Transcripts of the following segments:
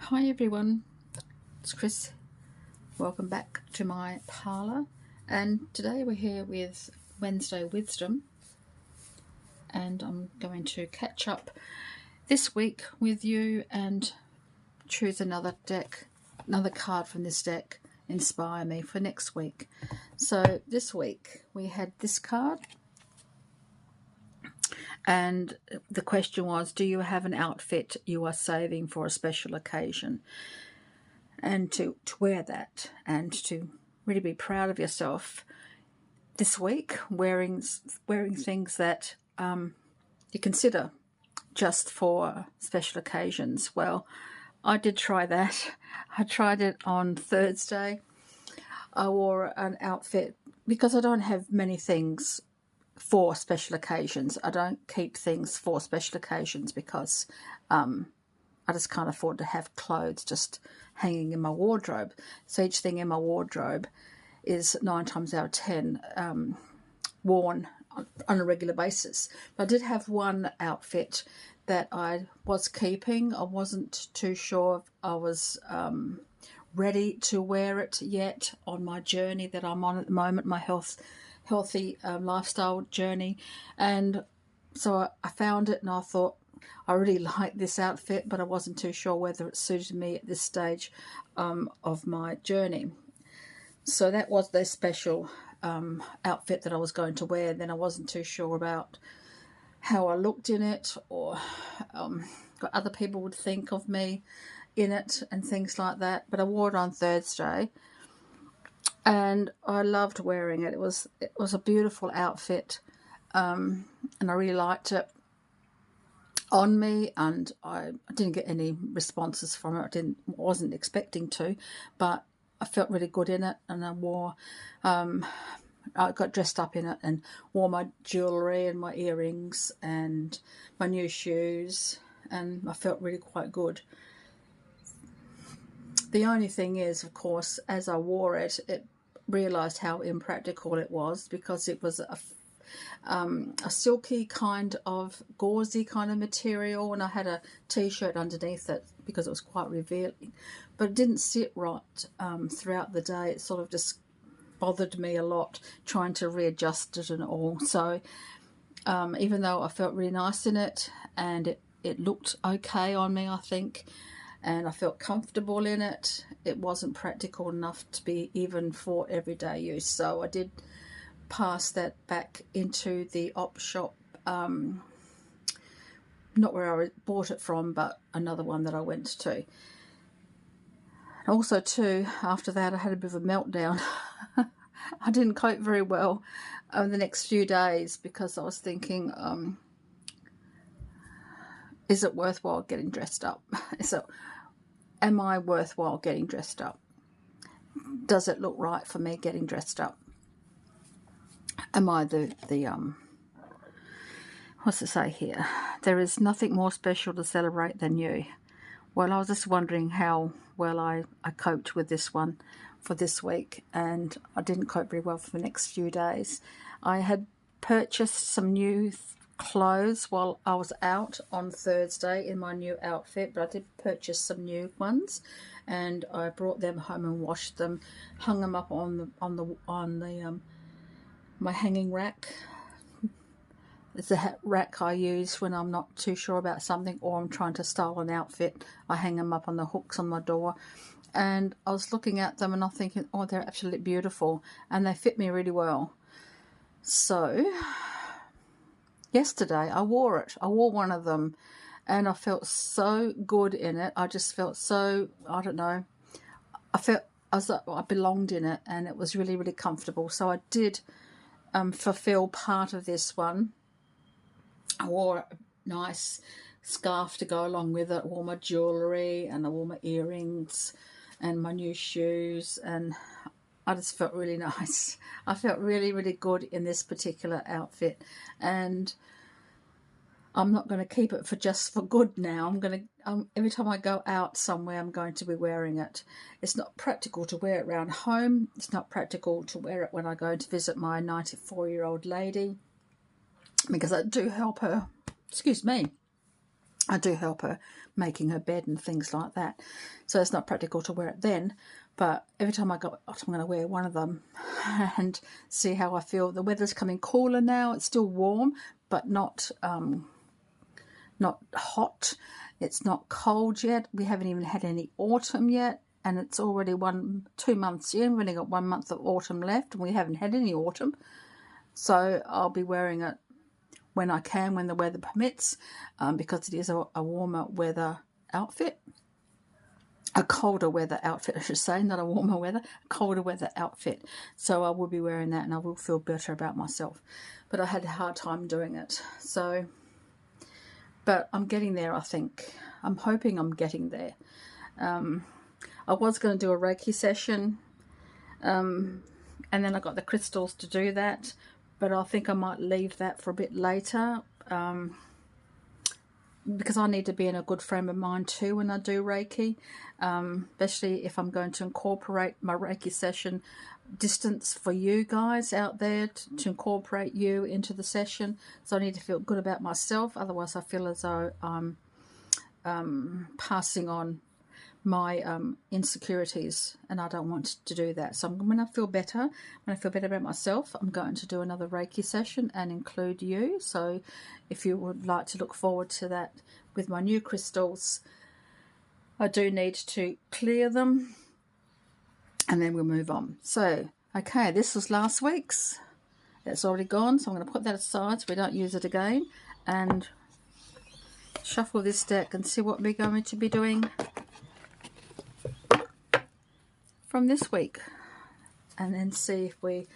Hi everyone, it's Chris. Welcome back to my parlour, and today we're here with Wednesday Wisdom, and I'm going to catch up this week with you and choose another card from this deck, inspire me for next week. So this week we had this card, and the question was, do you have an outfit you are saving for a special occasion? And to wear that and to really be proud of yourself this week, wearing things that you consider just for special occasions. Well, I did try that. I tried it on Thursday. I wore an outfit because I don't have many things for special occasions. I don't keep things for special occasions because I just can't afford to have clothes just hanging in my wardrobe. So each thing in my wardrobe is 9 times out of 10 worn on a regular basis. But I did have one outfit that I was keeping. I wasn't too sure if I was ready to wear it yet on my journey that I'm on at the moment, my healthy lifestyle journey. And so I found it and I thought, I really like this outfit, but I wasn't too sure whether it suited me at this stage of my journey. So that was the special outfit that I was going to wear. Then I wasn't too sure about how I looked in it, or what other people would think of me in it and things like that. But I wore it on Thursday, and I loved wearing it. It was a beautiful outfit, and I really liked it on me, and I didn't get any responses from it. I wasn't expecting to, but I felt really good in it, and I got dressed up in it and wore my jewellery and my earrings and my new shoes, and I felt really quite good. The only thing is, of course, as I wore it, realised how impractical it was, because it was a silky kind of gauzy kind of material, and I had a t-shirt underneath it because it was quite revealing, but it didn't sit right throughout the day. It sort of just bothered me a lot trying to readjust it and all. So even though I felt really nice in it and it looked okay on me, I think, and I felt comfortable in it, it wasn't practical enough to be even for everyday use. So I did pass that back into the op shop, not where I bought it from, but another one that I went to. Also too, after that I had a bit of a meltdown. I didn't cope very well over the next few days because I was thinking, is it worthwhile getting dressed up? So am I worthwhile getting dressed up? Does it look right for me getting dressed up? Am I the what's it say here? There is nothing more special to celebrate than you. Well, I was just wondering how well I coped with this one for this week, and I didn't cope very well for the next few days. I had purchased some new clothes while I was out on Thursday in my new outfit, but I did purchase some new ones, and I brought them home and washed them, hung them up on my hanging rack. It's a rack I use when I'm not too sure about something or I'm trying to style an outfit. I hang them up on the hooks on my door. And I was looking at them and I'm thinking, oh, they're absolutely beautiful. And they fit me really well. So yesterday I wore it. I wore one of them and I felt so good in it. I just felt so, I don't know, I felt as though I belonged in it, and it was really, really comfortable. So I did fulfill part of this one. I wore a nice scarf to go along with it. I wore my jewellery and I wore my earrings and my new shoes, and I just felt really nice. I felt really, really good in this particular outfit, and I'm not going to keep it for good now. I'm going to every time I go out somewhere, I'm going to be wearing it. It's not practical to wear it around home. It's not practical to wear it when I go to visit my 94-year-old lady, because I do help her, excuse me, I do help her making her bed and things like that. So it's not practical to wear it then. But every time I go, I'm going to wear one of them and see how I feel. The weather's coming cooler now. It's still warm, but not hot. It's not cold yet. We haven't even had any autumn yet. And it's already 2 months in. We've only got 1 month of autumn left. And we haven't had any autumn. So I'll be wearing it when I can, when the weather permits, because it is a warmer weather outfit. A colder weather outfit, I should say, not a warmer weather, a colder weather outfit. So I will be wearing that and I will feel better about myself. But I had a hard time doing it. So, but I'm getting there, I think. I'm hoping I'm getting there. I was going to do a Reiki session, and then I got the crystals to do that. But I think I might leave that for a bit later, because I need to be in a good frame of mind too when I do Reiki, especially if I'm going to incorporate my Reiki session distance for you guys out there, to incorporate you into the session. So I need to feel good about myself, otherwise I feel as though I'm passing on my insecurities, and I don't want to do that. So when I feel better about myself, I'm going to do another Reiki session and include you. So if you would like to look forward to that with my new crystals, I do need to clear them and then we'll move on. So okay, this was last week's. It's already gone, so I'm going to put that aside so we don't use it again, and shuffle this deck and see what we're going to be doing from this week, and then see if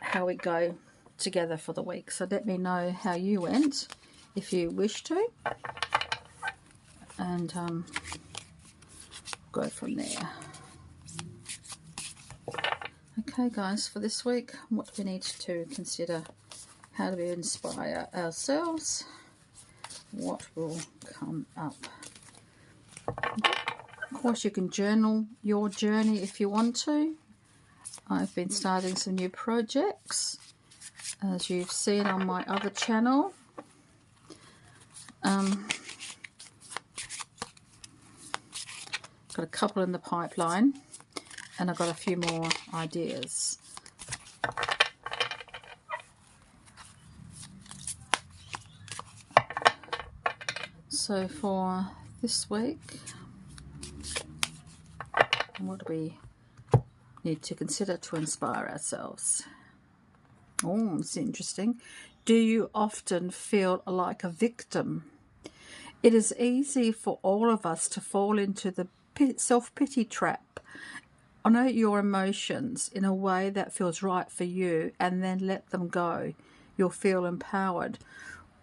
how we go together for the week. So let me know how you went if you wish to, and go from there. Okay guys, for this week, what do we need to consider? How do we inspire ourselves? What will come up? Of course, you can journal your journey if you want to. I've been starting some new projects, as you've seen on my other channel. Got a couple in the pipeline, and I've got a few more ideas. So for this week, what do we need to consider to inspire ourselves? Oh, it's interesting. Do you often feel like a victim? It is easy for all of us to fall into the self-pity trap. Honor your emotions in a way that feels right for you and then let them go. You'll feel empowered.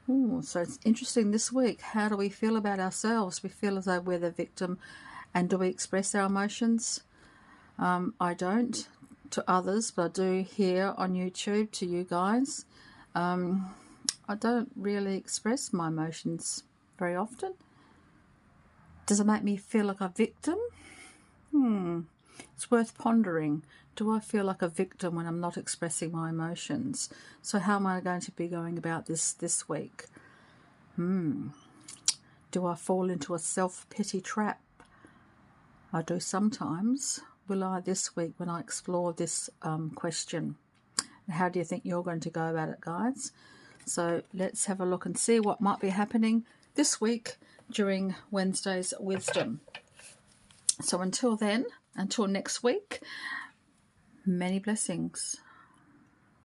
Oh, so it's interesting this week. How do we feel about ourselves? We feel as though we're the victim. And do we express our emotions? I don't to others, but I do here on YouTube to you guys. I don't really express my emotions very often. Does it make me feel like a victim? It's worth pondering. Do I feel like a victim when I'm not expressing my emotions? So how am I going to be going about this week? Do I fall into a self-pity trap? I do sometimes. Will I this week when I explore this question? How do you think you're going to go about it, guys? So let's have a look and see what might be happening this week during Wednesday's Wisdom. So until then, until next week, many blessings.